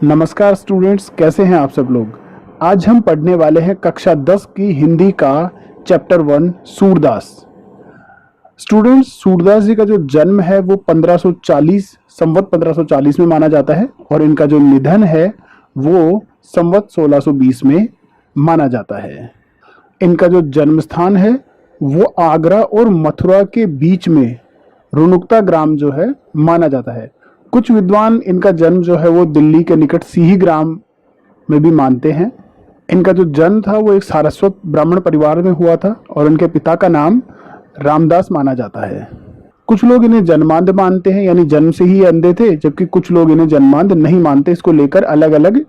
नमस्कार स्टूडेंट्स, कैसे हैं आप सब लोग। आज हम पढ़ने वाले हैं कक्षा 10 की हिंदी का चैप्टर 1 सूरदास। स्टूडेंट्स, सूरदास जी का जो जन्म है वो 1540 संवत 1540 में माना जाता है और इनका जो निधन है वो संवत 1620 में माना जाता है। इनका जो जन्म स्थान है वो आगरा और मथुरा के बीच में रुनुकता ग्राम जो है माना जाता है। कुछ विद्वान इनका जन्म जो है वो दिल्ली के निकट सीही ग्राम में भी मानते हैं। इनका जो जन्म था वो एक सारस्वत ब्राह्मण परिवार में हुआ था और इनके पिता का नाम रामदास माना जाता है। कुछ लोग इन्हें जन्मांध मानते हैं, यानी जन्म से ही अंधे थे, जबकि कुछ लोग इन्हें जन्मांध नहीं मानते। इसको लेकर अलग अलग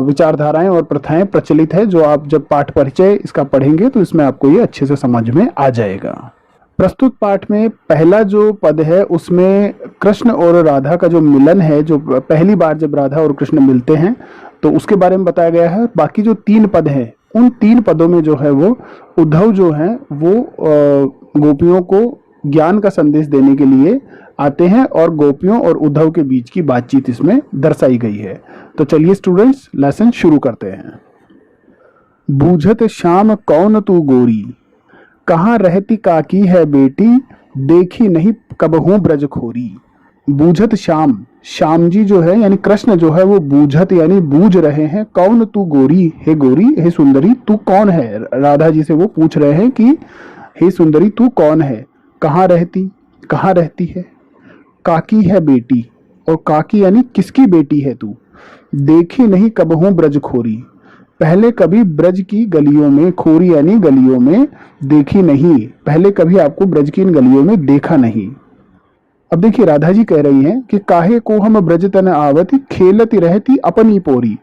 विचारधाराएं और प्रथाएं प्रचलित है, जो आप जब पाठ परिचय इसका पढ़ेंगे तो इसमें आपको ये अच्छे से समझ में आ जाएगा। प्रस्तुत पाठ में पहला जो पद है उसमें कृष्ण और राधा का जो मिलन है, जो पहली बार जब राधा और कृष्ण मिलते हैं तो उसके बारे में बताया गया है। बाकी जो 3 पद हैं उन 3 पदों में जो है वो उद्धव जो है वो गोपियों को ज्ञान का संदेश देने के लिए आते हैं और गोपियों और उद्धव के बीच की बातचीत इसमें दर्शाई गई है। तो चलिए स्टूडेंट्स, लेसन शुरू करते हैं। बूझत श्याम कौन तू गोरी, कहाँ रहती काकी है बेटी, देखी नहीं कबहू ब्रज खोरी। बूझत श्याम, श्याम जी जो है यानी कृष्ण जो है वो बूझत यानी बूझ रहे हैं। कौन तू गोरी, हे गोरी, हे सुंदरी, तू कौन है। राधा जी से वो पूछ रहे हैं कि हे सुंदरी तू कौन है, कहाँ रहती है। काकी है बेटी, और काकी यानी किसकी बेटी है तू। देखी नहीं कबहू ब्रज खोरी, पहले कभी ब्रज की गलियों में, खोरी यानी गलियों में, देखी नहीं, पहले कभी आपको ब्रज की इन गलियों में देखा नहीं। अब देखिए राधा जी कह रही हैं कि काहे को हम ब्रज तन आवती, खेलती रहती अपनी पोरी।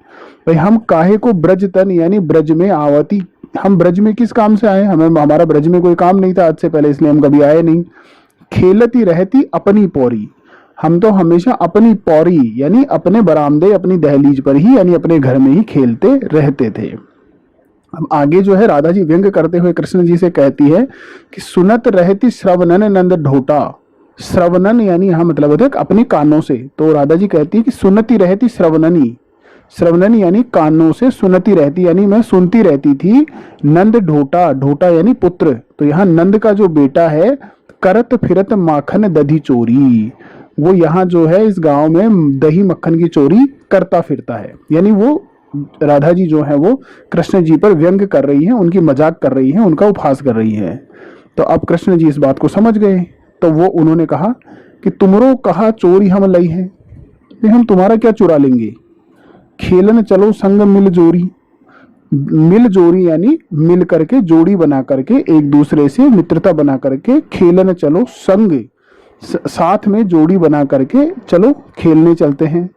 भाई हम काहे को ब्रज तन यानी ब्रज में आवती, हम ब्रज में किस काम से आए, हमें हमारा ब्रज में कोई काम नहीं था आज से पहले, इसलिए हम कभी आए नहीं। खेलती रहती अपनी पोरी, हम तो हमेशा अपनी पौरी यानी अपने बरामदे, अपनी दहलीज पर ही यानी अपने घर में ही खेलते रहते थे। अब आगे जो है राधा जी व्यंग करते हुए कृष्ण जी से कहती है कि सुनत रहती श्रवणन नंद ढोटा। श्रवणन यानी यहाँ मतलब होता है अपने कानों से, तो राधा जी कहती है कि सुनती रहती श्रवणनी, श्रवणनी यानी कानों से सुनती रहती यानी मैं सुनती रहती थी। नंद ढोटा, ढोटा यानी पुत्र, तो यहाँ नंद का जो बेटा है करत फिरत माखन दधी चोरी, वो यहाँ जो है इस गांव में दही मक्खन की चोरी करता फिरता है। यानी वो राधा जी जो है वो कृष्ण जी पर व्यंग कर रही हैं, उनकी मजाक कर रही हैं, उनका उपहास कर रही हैं। तो अब कृष्ण जी इस बात को समझ गए, तो वो उन्होंने कहा कि तुमरो कहा चोरी हम लई है, हम तुम्हारा क्या चुरा लेंगे। खेलन चलो संग मिल जोरी, मिल जोरी यानी मिल करके, जोड़ी बना करके, एक दूसरे से मित्रता बना करके, खेलन चलो संग साथ में जोड़ी बना करके चलो खेलने चलते हैं।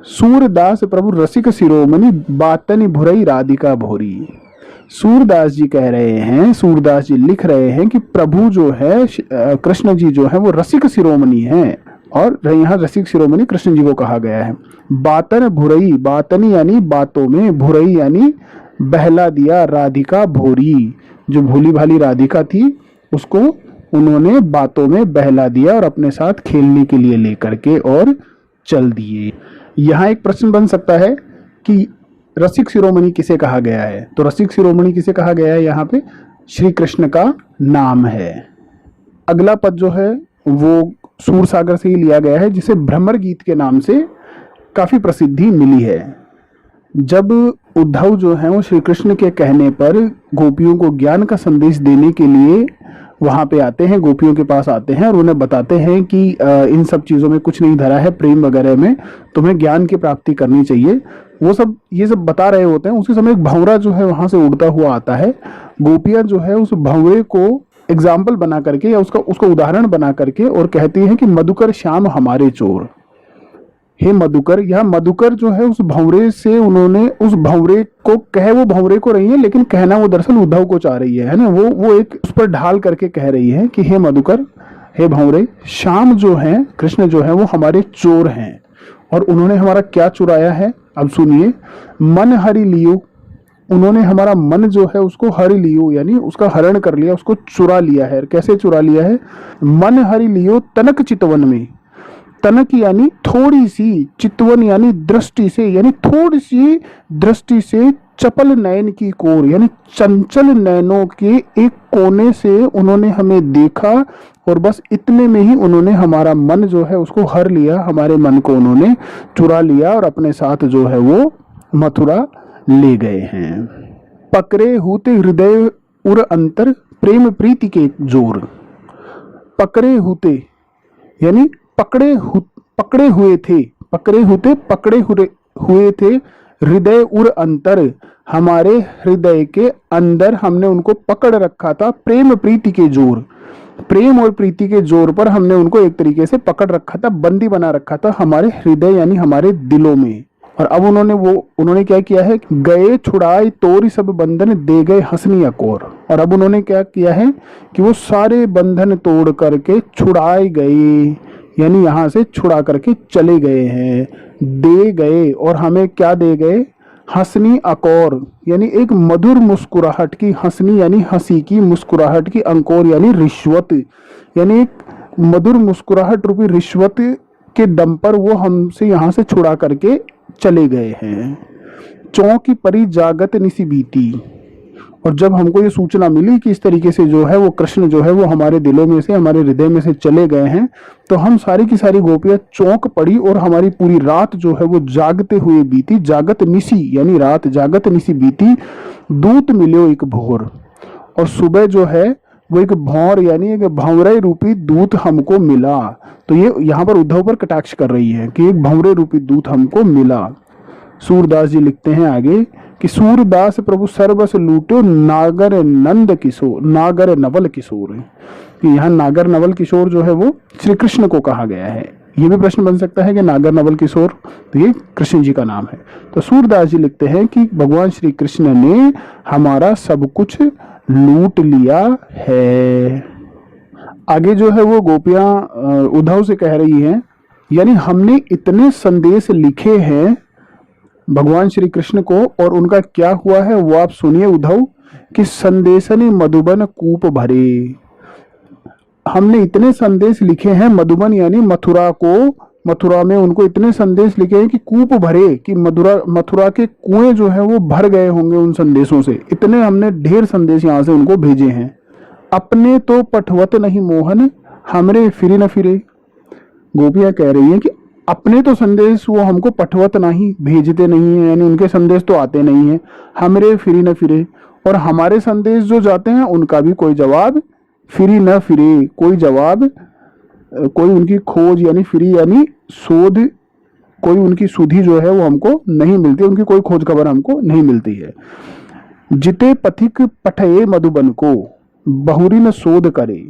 सूरदास प्रभु रसिक शिरोमणि, बातनी भुरई राधिका भोरी। सूरदास जी कह रहे हैं, सूरदास जी लिख रहे हैं कि प्रभु जो है कृष्ण जी जो है वो रसिक शिरोमणि हैं, और यहाँ रसिक शिरोमणि कृष्ण जी को कहा गया है। बातन भुरई, बातनी यानी बातों में, भुरई यानी बहला दिया, राधिका भोरी, जो भोली भाली राधिका थी उसको उन्होंने बातों में बहला दिया और अपने साथ खेलने के लिए लेकर के और चल दिए। यहाँ एक प्रश्न बन सकता है कि रसिक शिरोमणि किसे कहा गया है, तो रसिक शिरोमणि किसे कहा गया है, यहाँ पे श्री कृष्ण का नाम है। अगला पद जो है वो सूरसागर से ही लिया गया है, जिसे भ्रमर गीत के नाम से काफी प्रसिद्धि मिली है। जब उद्धव जो है वो श्री कृष्ण के कहने पर गोपियों को ज्ञान का संदेश देने के लिए वहां पे आते हैं, गोपियों के पास आते हैं और उन्हें बताते हैं कि इन सब चीजों में कुछ नहीं धरा है, प्रेम वगैरह में तुम्हें ज्ञान की प्राप्ति करनी चाहिए, वो सब ये सब बता रहे होते हैं। उसी समय एक भंवरा जो है वहां से उड़ता हुआ आता है। गोपियां जो है उस भंवरे को एग्जाम्पल बना करके या उसको उदाहरण बना करके और कहती हैं कि मधुकर श्याम हमारे चोर, हे मधुकर। यह मधुकर जो है उस भंवरे से उन्होंने उस भंवरे को कहे, वो भंवरे को रही है लेकिन कहना वो दरअसल उद्धव को चाह रही है ना, वो एक उस पर ढाल करके कह रही है कि हे मधुकर, हे भंवरे, श्याम जो है कृष्ण जो है वो हमारे चोर हैं और उन्होंने हमारा क्या चुराया है। अब सुनिए, मन हरि लियो, उन्होंने हमारा मन जो है उसको हरि लियो यानी उसका हरण कर लिया, उसको चुरा लिया है। कैसे चुरा लिया है, मन हरि लियो तनक चितवन में, तनक यानी थोड़ी सी, चितवन यानी दृष्टि से, यानी थोड़ी सी दृष्टि से, चपल नयन की कोर यानी चंचल नयनों के एक कोने से उन्होंने हमें देखा और बस इतने में ही उन्होंने हमारा मन जो है उसको हर लिया, हमारे मन को उन्होंने चुरा लिया और अपने साथ जो है वो मथुरा ले गए हैं। पकड़े होते हृदय उर अंतर, प्रेम प्रीति के जोर। पकड़े होते यानी पकड़े हुए थे, पकड़े हुए थे, हृदय उर अंतर, हमारे हृदय के अंदर हमने उनको पकड़ रखा था, प्रेम प्रीति के जोर, प्रेम और प्रीति के जोर पर हमने उनको एक तरीके से पकड़ रखा था, बंदी बना रखा था हमारे हृदय यानी हमारे दिलों में। और अब उन्होंने क्या किया है, गए छुड़ाए तोरी सब बंधन, दे गए हंसनी अकोर। और अब उन्होंने क्या किया है कि वो सारे बंधन तोड़ करके छुड़ाए गए, यानी यहाँ से छुड़ा करके चले गए हैं, दे गए। और हमें क्या दे गए, हंसनी अकोर यानी एक मधुर मुस्कुराहट की, हंसनी यानी हंसी की, मुस्कुराहट की, अंकोर यानी रिश्वत, यानी एक मधुर मुस्कुराहट रूपी रिश्वत के दम पर वो हमसे यहाँ से छुड़ा करके चले गए हैं। चौकी परी जागत निसी बीती। और जब हमको ये सूचना मिली कि इस तरीके से जो है वो कृष्ण जो है वो हमारे दिलों में से, हमारे हृदय में से चले गए हैं, तो हम सारी की सारी गोपियां चौंक पड़ी और हमारी पूरी रात जो है वो जागते हुए बीती। जागत निसी यानी रात, जागत निसी बीती, दूत मिलो एक भोर। और सुबह जो है वो एक भौर यानी एक भंवरे रूपी दूत हमको मिला। तो ये यहाँ पर उद्धव पर कटाक्ष कर रही है कि एक भंवरे रूपी दूत हमको मिला। सूरदास जी लिखते हैं आगे कि सूरदास प्रभु सर्वस लूटो, नागर नंद किशोर, नागर नवल किशोर। कि यहाँ नागर नवल किशोर जो है वो श्री कृष्ण को कहा गया है। ये भी प्रश्न बन सकता है कि नागर नवल किशोर तो ये कृष्ण जी का नाम है। तो सूरदास जी लिखते हैं कि भगवान श्री कृष्ण ने हमारा सब कुछ लूट लिया है। आगे जो है वो गोपियां उद्धव से कह रही हैं, यानी हमने इतने संदेश लिखे हैं भगवान श्री कृष्ण को, और उनका क्या हुआ है वो आप सुनिए उद्धव, कि संदेशने मधुबन कूप भरे। हमने इतने संदेश लिखे हैं, मधुबन यानी मथुरा को, मथुरा में उनको इतने संदेश लिखे हैं कि कूप भरे, कि मथुरा के कुएं जो है वो भर गए होंगे उन संदेशों से। इतने हमने ढेर संदेश यहाँ से उनको भेजे हैं। अपने तो पठवत नहीं मोहन, हमरे फिरे न फिरे। गोपियां कह रही हैं कि अपने तो संदेश वो हमको पठवत नहीं, भेजते नहीं है, यानी उनके संदेश तो आते नहीं है, हमरे फिरी न फिरे। और हमारे संदेश जो जाते हैं उनका भी कोई जवाब, फिरी न फिरे, कोई जवाब, कोई उनकी खोज यानी फिरी यानी शोध, कोई उनकी सुधि जो है वो हमको नहीं मिलती, उनकी कोई खोज खबर हमको नहीं मिलती है। जिते पथिक पठये मधुबन को, बहुरी न शोध करे।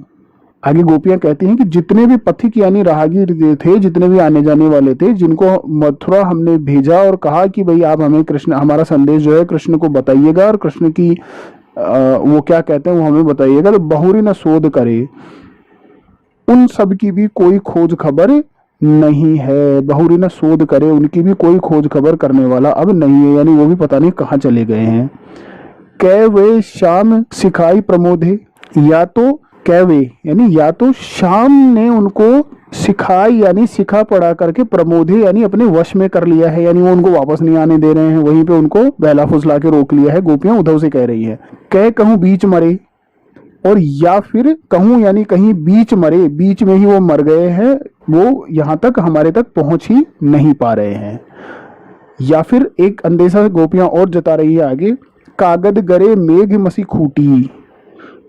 आगे गोपियां कहती हैं कि जितने भी पथिक यानी राहगीर थे, जितने भी आने जाने वाले थे, जिनको मथुरा हमने भेजा और कहा कि भाई आप हमें कृष्ण, हमारा संदेश जो है कृष्ण को बताइएगा और कृष्ण की वो क्या कहते हैं वो हमें बताइएगा, तो बहुरी न शोध करे, उन सब की भी कोई खोज खबर नहीं है। बहुरी न शोध करे, उनकी भी कोई खोज खबर करने वाला अब नहीं है, यानी वो भी पता नहीं कहाँ चले गए हैं। कै वे शाम सिखाई प्रमोदे, या तो कैवे यानी या तो शाम ने उनको सिखाई यानी सिखा पढ़ा करके, प्रमोदे यानी अपने वश में कर लिया है, यानी वो उनको वापस नहीं आने दे रहे हैं, वहीं पे उनको बहला फुसला के रोक लिया है। गोपियां उद्धव से कह रही है कह कहूं बीच मरे, और या फिर कहूं यानी कहीं बीच मरे, बीच में ही वो मर गए हैं, वो यहाँ तक हमारे तक पहुंच ही नहीं पा रहे हैं। या फिर एक अंदेशा गोपियां और जता रही है आगे, कागद गरे मेघ मसी खूटी।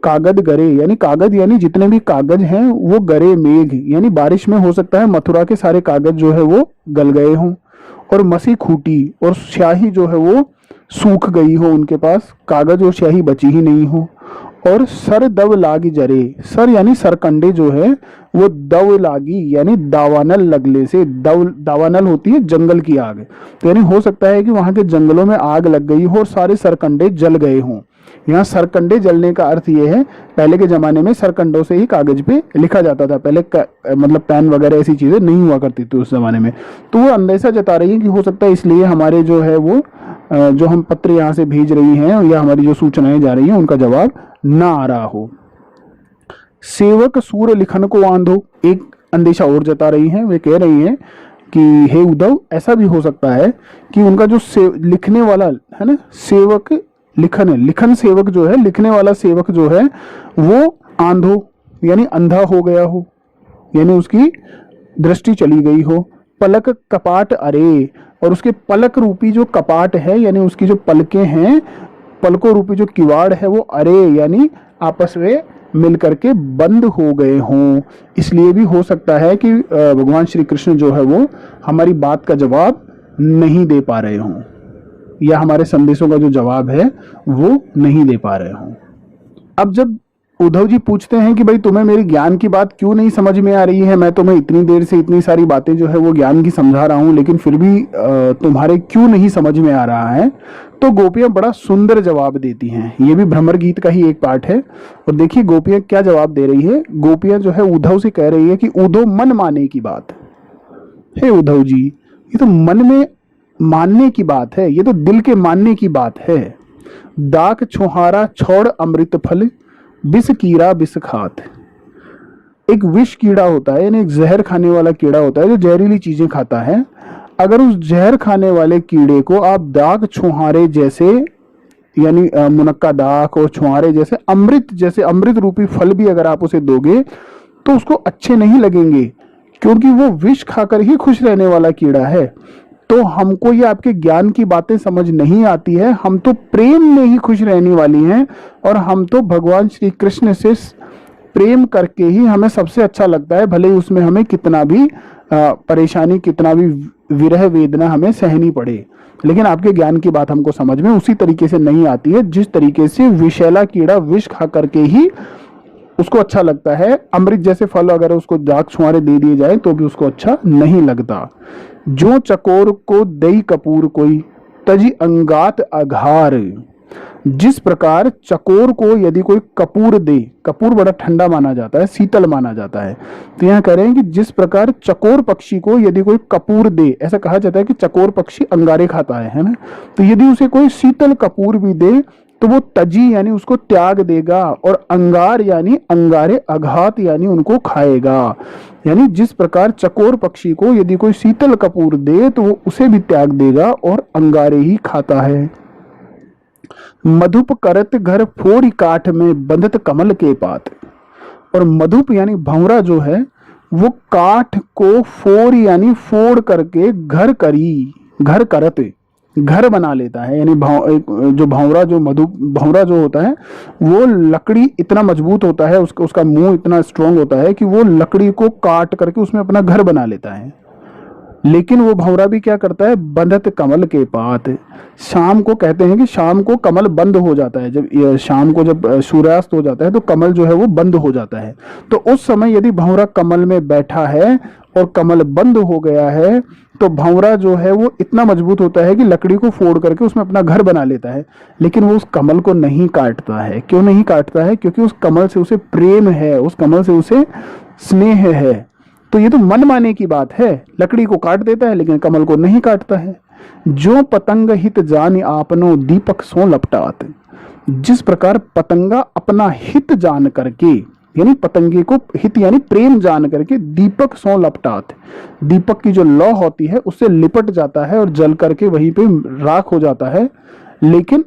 कागद गरे यानी कागज यानी जितने भी कागज हैं वो गरे, मेघ यानी बारिश में हो सकता है मथुरा के सारे कागज जो है वो गल गए हों, और मसी खूटी और स्याही जो है वो सूख गई हो, उनके पास कागज और स्याही बची ही नहीं हो। और सर दव लागी जरे, सर यानी सरकंडे जो है वो दव लागी यानी दावानल लगने से, दावानल होती है जंगल की आग, तो यानी हो सकता है कि वहां के जंगलों में आग लग गई हो और सारे सरकंडे जल गए हों। यहाँ सरकंडे जलने का अर्थ ये है, पहले के जमाने में सरकंडों से ही कागज पे लिखा जाता था, पहले मतलब पेन वगैरह ऐसी चीजें नहीं हुआ करती थी उस जमाने में। तो वो अंदेशा जता रही है कि हो सकता है इसलिए हमारे जो है वो जो हम पत्र यहाँ से भेज रही हैं या हमारी जो सूचनाएं जा रही हैं उनका जवाब ना आ रहा हो। सेवक सूर लिखन को आंधो, एक अंदेशा और जता रही हैं। वे कह रही हैं कि हे उद्धव, ऐसा भी हो सकता है कि उनका जो लिखने वाला है ना सेवक, लिखन सेवक जो है, लिखने वाला सेवक जो है वो आंधो यानी अंधा हो गया हो, यानी उसकी दृष्टि चली गई हो। पलक कपाट अरे, और उसके पलक रूपी जो कपाट है यानी उसकी जो पलकें हैं, पलकों रूपी जो किवाड़ है वो अरे यानी आपस में मिल करके बंद हो गए हों। इसलिए भी हो सकता है कि भगवान श्री कृष्ण जो है वो हमारी बात का जवाब नहीं दे पा रहे हों, या हमारे संदेशों का जो जवाब है वो नहीं दे पा रहे हों। अब जब उद्धव जी पूछते हैं कि भाई तुम्हें मेरी ज्ञान की बात क्यों नहीं समझ में आ रही है, मैं तुम्हें इतनी देर से इतनी सारी बातें जो है वो ज्ञान की समझा रहा हूं, लेकिन फिर भी तुम्हारे क्यों नहीं समझ में आ रहा है, तो गोपियां बड़ा सुंदर जवाब देती हैं। ये भी भ्रमर गीत का ही एक पार्ट है। और देखिए गोपियां क्या जवाब दे रही है। गोपियां जो है उद्धव से कह रही है कि उद्धव मन माने की बात है। उद्धव जी, ये तो मन में मानने की बात है, ये तो दिल के मानने की बात है। दाक छुहारा छोड़ अमृत फल, विष कीड़ा विष खात। एक विष कीड़ा होता है यानी एक जहर खाने वाला कीड़ा होता है जो जहरीली चीजें खाता है। अगर उस जहर खाने वाले कीड़े को आप दाग छुहारे जैसे यानी मुनक्का दाग और छुहारे जैसे अमृत रूपी फल भी अगर आप उसे दोगे तो उसको अच्छे नहीं लगेंगे, क्योंकि वो विष खाकर ही खुश रहने वाला कीड़ा है। तो हमको ये आपके ज्ञान की बातें समझ नहीं आती है, हम तो प्रेम में ही खुश रहने वाली हैं, और हम तो भगवान श्री कृष्ण से प्रेम करके ही हमें सबसे अच्छा लगता है, भले ही उसमें हमें कितना भी परेशानी, कितना भी विरह वेदना हमें सहनी पड़े। लेकिन आपके ज्ञान की बात हमको समझ में उसी तरीके से नहीं आती है जिस तरीके से विषैला कीड़ा विष खा करके ही उसको अच्छा लगता है। अमृत जैसे फल अगर उसको दाग छुआरे दे दिए जाए तो भी उसको अच्छा नहीं लगता। जो चकोर को दई कपूर कोई, तजी अंगात अघार। जिस प्रकार चकोर को यदि कोई कपूर दे, कपूर बड़ा ठंडा माना जाता है, शीतल माना जाता है, तो यहाँ कह रहे हैं कि जिस प्रकार चकोर पक्षी को यदि कोई कपूर दे, ऐसा कहा जाता है कि चकोर पक्षी अंगारे खाता है ना, तो यदि उसे कोई शीतल कपूर भी दे तो वो तजी यानी उसको त्याग देगा, और अंगार यानी अंगारे अघात यानी उनको खाएगा। यानी जिस प्रकार चकोर पक्षी को यदि कोई शीतल कपूर दे तो वो उसे भी त्याग देगा और अंगारे ही खाता है। मधुप करत घर फोड़ी काठ में बंधत कमल के पात। और मधुप यानी भंवरा जो है वो काठ को फोड़ यानी फोड़ करके घर करत घर बना लेता है। यानी जो भंवरा जो होता है वो लकड़ी इतना मजबूत होता है, उसका मुंह इतना स्ट्रांग होता है कि वो लकड़ी को काट करके उसमें अपना घर बना लेता है। लेकिन वो भंवरा भी क्या करता है, बंधत कमल के पात। शाम को कहते हैं कि शाम को कमल बंद हो जाता है, जब शाम को जब सूर्यास्त हो जाता है तो कमल जो है वो बंद हो जाता है। तो उस समय यदि भंवरा कमल में बैठा है और कमल बंद हो गया है तो भंवरा जो है वो इतना मजबूत होता है कि लकड़ी को फोड़ करके उसमें अपना घर बना लेता है। लेकिन वो उस कमल को नहीं काटता है। क्यों नहीं काटता है? क्योंकि उस कमल से उसे प्रेम है, उस कमल से उसे स्नेह है। तो ये तो मन माने की बात है। लकड़ी को काट देता है लेकिन कमल को नहीं काटता है। जो पतंग हित जान आपनो दीपक सो लपटात। जिस प्रकार पतंगा अपना हित जान करके, यानी पतंगे को हित यानी प्रेम जान करके दीपक सो लपटात, दीपक की जो लौ होती है उससे लिपट जाता है और जल करके वहीं पे राख हो जाता है, लेकिन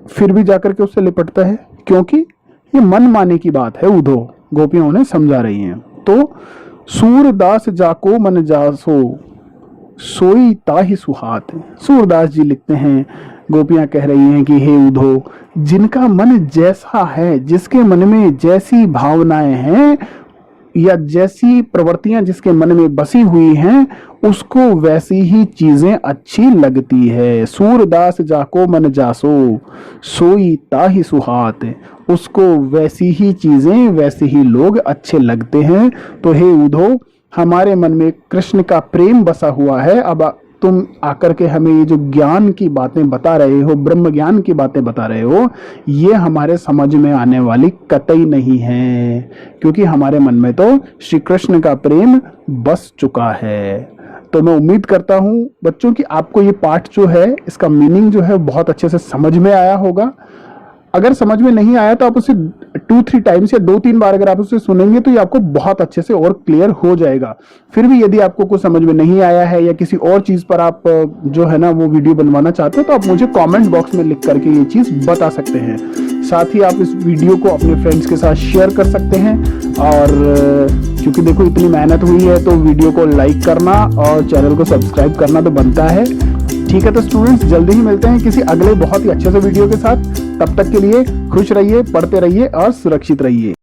फिर भी जाकर के उससे लिपटता है क्योंकि ये मन माने की बात है। उधो गोपियां उन्हें समझा रही हैं। तो सूरदास जाको मन जासो सोई ताहि सुहात। सूरदास जी लिखते हैं, गोपियां कह रही हैं कि हे उधो, जिनका मन जैसा है, जिसके मन में जैसी भावनाएं हैं या जैसी प्रवृत्तियां जिसके मन में बसी हुई हैं उसको वैसी ही चीजें अच्छी लगती है। सूरदास जाको मन जासो सोई ताहि सुहात। उसको वैसी ही चीजें, वैसे ही लोग अच्छे लगते हैं। तो हे उधो, हमारे मन में कृष्ण का प्रेम बसा हुआ है। अब तुम आकर के हमें ये जो ज्ञान की बातें बता रहे हो, ब्रह्म ज्ञान की बातें बता रहे हो, ये हमारे समझ में आने वाली कतई नहीं है, क्योंकि हमारे मन में तो श्री कृष्ण का प्रेम बस चुका है। तो मैं उम्मीद करता हूं बच्चों कि आपको ये पाठ जो है, इसका मीनिंग जो है बहुत अच्छे से समझ में आया होगा। अगर समझ में नहीं आया तो आप उसे 2-3 टाइम्स या 2-3 बार अगर आप उसे सुनेंगे तो ये आपको बहुत अच्छे से और क्लियर हो जाएगा। फिर भी यदि आपको कुछ समझ में नहीं आया है या किसी और चीज पर आप जो है ना वो वीडियो बनवाना चाहते हो तो आप मुझे कमेंट बॉक्स में लिख करके ये चीज बता सकते हैं। साथ ही आप इस वीडियो को अपने फ्रेंड्स के साथ शेयर कर सकते हैं। और क्योंकि देखो इतनी मेहनत हुई है तो वीडियो को लाइक करना और चैनल को सब्सक्राइब करना तो बनता है। ठीक है, तो स्टूडेंट्स जल्दी ही मिलते हैं किसी अगले बहुत ही अच्छे से वीडियो के साथ। तब तक के लिए खुश रहिए, पढ़ते रहिए और सुरक्षित रहिए।